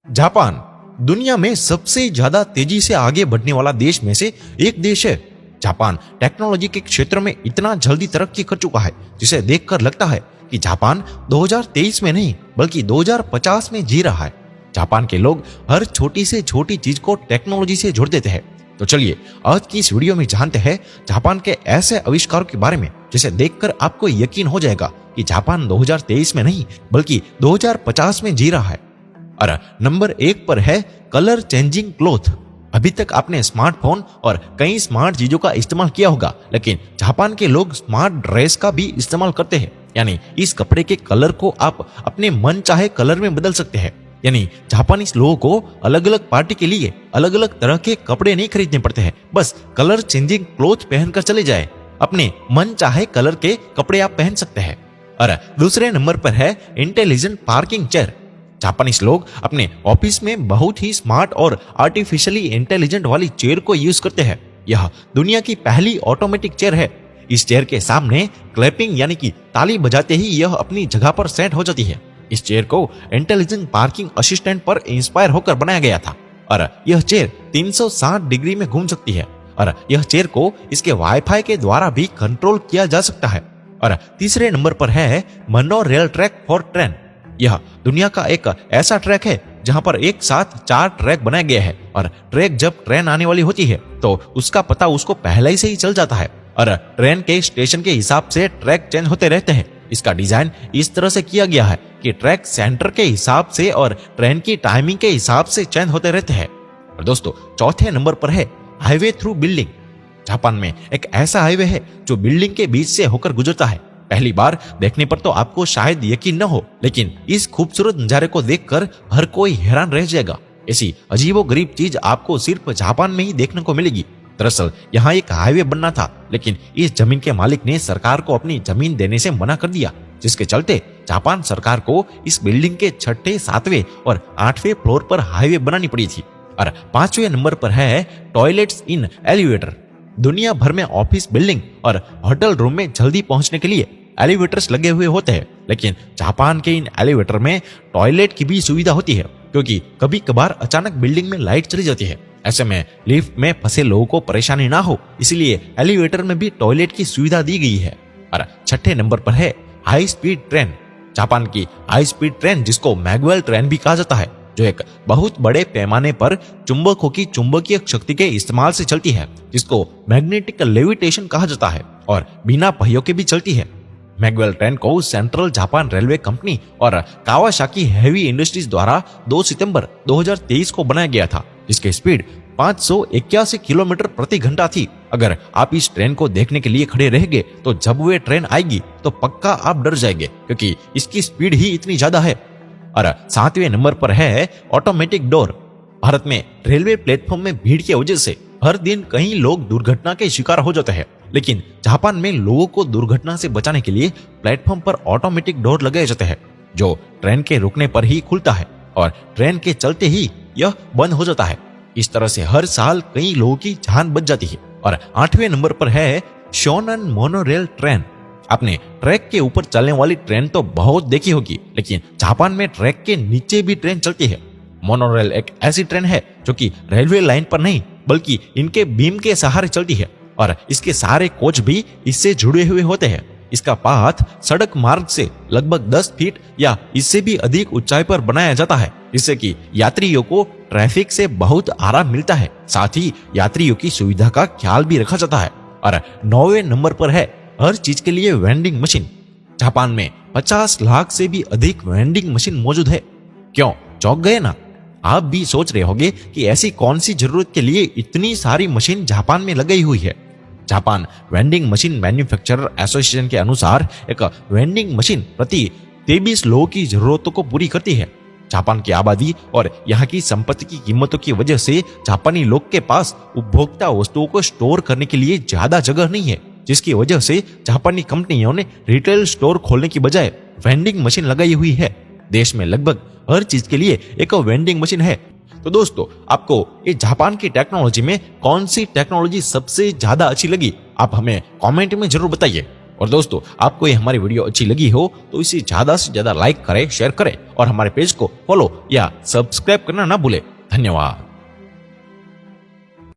Japan दुनिया में सबसे ज्यादा तेजी से आगे बढ़ने वाला देश में से एक देश है। जापान टेक्नोलॉजी के क्षेत्र में इतना जल्दी तरक्की कर चुका है जिसे देखकर लगता है कि जापान 2023 में नहीं बल्कि 2050 में जी रहा है। जापान के लोग हर छोटी से छोटी चीज को टेक्नोलॉजी से जोड़ देते हैं। तो चलिए आज की इस वीडियो में जानते हैं जापान के ऐसे आविष्कारों के बारे में जिसे देखकर आपको यकीन हो जाएगा कि जापान 2023 में नहीं बल्कि 2050 में जी रहा है। और नंबर 1 पर है कलर चेंजिंग क्लॉथ। अभी तक आपने स्मार्टफोन और कई स्मार्ट चीजों का इस्तेमाल किया होगा, लेकिन जापान के लोग स्मार्ट ड्रेस का भी इस्तेमाल करते हैं। यानी इस कपड़े के कलर को आप अपने मन चाहे कलर में बदल सकते हैं। यानी जापानीज लोगों को अलग अलग पार्टी के लिए अलग अलग तरह के कपड़े नहीं खरीदने पड़ते हैं, बस कलर चेंजिंग क्लॉथ पहनकर चले जाए, अपने मन चाहे कलर के कपड़े आप पहन सकते हैं। और दूसरे नंबर पर है इंटेलिजेंट पार्किंग चेयर। जापानीज लोग अपने ऑफिस में बहुत ही स्मार्ट और आर्टिफिशियली इंटेलिजेंट वाली चेयर को यूज करते हैं। यह दुनिया की पहली ऑटोमेटिक चेयर है। इस चेयर के सामने क्लैपिंग यानी कि ताली बजाते ही यह अपनी जगह पर सेट हो जाती है। इस चेयर को इंटेलिजेंट पार्किंग असिस्टेंट पर इंस्पायर होकर बनाया गया था और यह चेयर 360 डिग्री में घूम सकती है और यह चेयर को इसके वाईफाई के द्वारा भी कंट्रोल किया जा सकता है। और तीसरे नंबर पर है mono rail track for train. यह दुनिया का एक ऐसा ट्रैक है जहां पर एक साथ 4 ट्रैक बनाया गया है और ट्रैक जब ट्रेन आने वाली होती है तो उसका पता उसको पहले ही से ही चल जाता है और ट्रेन के स्टेशन के हिसाब से ट्रैक चेंज होते रहते हैं। इसका डिजाइन इस तरह से किया गया है कि ट्रैक सेंटर के हिसाब से और ट्रेन की टाइमिंग के हिसाब से चेंज होते रहते हैं। और दोस्तों चौथे नंबर पर है हाईवे थ्रू बिल्डिंग। जापान में एक ऐसा हाईवे है जो बिल्डिंग के बीच से होकर गुजरता है। पहली बार देखने पर तो आपको शायद यकीन न हो, लेकिन इस खूबसूरत नजारे को देखकर हर कोई हैरान रह जाएगा। ऐसी अजीबोगरीब चीज आपको सिर्फ जापान में ही देखने को मिलेगी। दरअसल यहाँ एक हाईवे बनना था, लेकिन इस जमीन के मालिक ने सरकार को अपनी जमीन देने से मना कर दिया, जिसके चलते जापान सरकार को इस बिल्डिंग के 6ठे, 7वें और 8वें फ्लोर पर हाईवे बनानी पड़ी थी। और 5वें नंबर पर है टॉयलेट्स इन एलिवेटर। दुनिया भर में ऑफिस बिल्डिंग और होटल रूम में जल्दी पहुंचने के लिए एलिवेटर्स लगे हुए होते हैं, लेकिन जापान के इन एलिवेटर में टॉयलेट की भी सुविधा होती है, क्योंकि कभी कभार अचानक बिल्डिंग में लाइट चली जाती है। ऐसे में लिफ्ट में फंसे लोगों को परेशानी ना हो, इसलिए एलिवेटर में भी टॉयलेट की सुविधा दी गई है। और 6ठे नंबर पर है हाई स्पीड ट्रेन। जापान की हाई स्पीड ट्रेन, जिसको मैगवेल ट्रेन भी कहा जाता है, जो एक बहुत बड़े पैमाने पर चुंबकों की चुंबकीय शक्ति के इस्तेमाल से चलती है, जिसको मैग्नेटिक लेविटेशन कहा जाता है और बिना पहियों के भी चलती है। मैगवेल ट्रेन को सेंट्रल जापान रेलवे कंपनी और कावासाकी हेवी इंडस्ट्रीज द्वारा 2 सितंबर 2023 को बनाया गया था, जिसकी स्पीड 581 किलोमीटर प्रति घंटा थी। अगर आप इस ट्रेन को देखने के लिए खड़े रहेंगे तो जब वे ट्रेन आएगी तो पक्का आप डर जाएंगे, क्योंकि इसकी स्पीड ही इतनी ज्यादा है। और 7वें नंबर पर है ऑटोमेटिक डोर। भारत में रेलवे प्लेटफॉर्म में भीड़ की वजह से हर दिन कई लोग दुर्घटना के शिकार हो जाते हैं, लेकिन जापान में लोगों को दुर्घटना से बचाने के लिए प्लेटफॉर्म पर ऑटोमेटिक डोर लगाए जाते हैं, जो ट्रेन के रुकने पर ही खुलता है और ट्रेन के चलते ही यह बंद हो जाता है। इस तरह से हर साल कई लोगों की जान बच जाती है। और 8वें नंबर पर है शोनन मोनोरेल ट्रेन। आपने ट्रैक के ऊपर चलने वाली ट्रेन तो बहुत देखी होगी, लेकिन जापान में ट्रैक के नीचे भी ट्रेन चलती है। मोनोरेल एक ऐसी ट्रेन है जो कि रेलवे लाइन पर नहीं बल्कि इनके बीम के सहारे चलती है और इसके सारे कोच भी इससे जुड़े हुए होते हैं। इसका पाथ सड़क मार्ग से लगभग 10 फीट या इससे भी अधिक ऊंचाई पर बनाया जाता है, जिससे कि यात्रियों को ट्रैफिक से बहुत आराम मिलता है। साथ ही यात्रियों की सुविधा का ख्याल भी रखा जाता है। और 9वें नंबर पर है हर चीज के लिए वेंडिंग मशीन। जापान में 50 लाख से भी अधिक वेंडिंग मशीन मौजूद है। क्यों चौंक गए ना? आप भी सोच रहे होंगे कि ऐसी कौन सी जरूरत के लिए इतनी सारी मशीन जापान में लगाई हुई है। Japan vending machine manufacturer association के अनुसार एक वेंडिंग मशीन प्रति 23 लोगों की जरूरतों को पूरी करती है। जापान की आबादी और यहाँ की संपत्ति की कीमतों की वजह से जापानी लोग के पास उपभोक्ता वस्तुओं को स्टोर करने के लिए ज्यादा जगह नहीं है, जिसकी वजह से जापानी कंपनियों ने रिटेल स्टोर खोलने की बजाय वेंडिंग मशीन लगाई हुई है। देश में लगभग हर चीज के लिए एक वेंडिंग मशीन है। तो दोस्तों, आपको ये जापान की टेक्नोलॉजी में कौन सी टेक्नोलॉजी सबसे ज्यादा अच्छी लगी, आप हमें कमेंट में जरूर बताइए। और दोस्तों, आपको ये हमारी वीडियो अच्छी लगी हो तो इसे ज्यादा से ज्यादा लाइक करें, शेयर करें और हमारे पेज को फॉलो या सब्सक्राइब करना ना भूलें। धन्यवाद।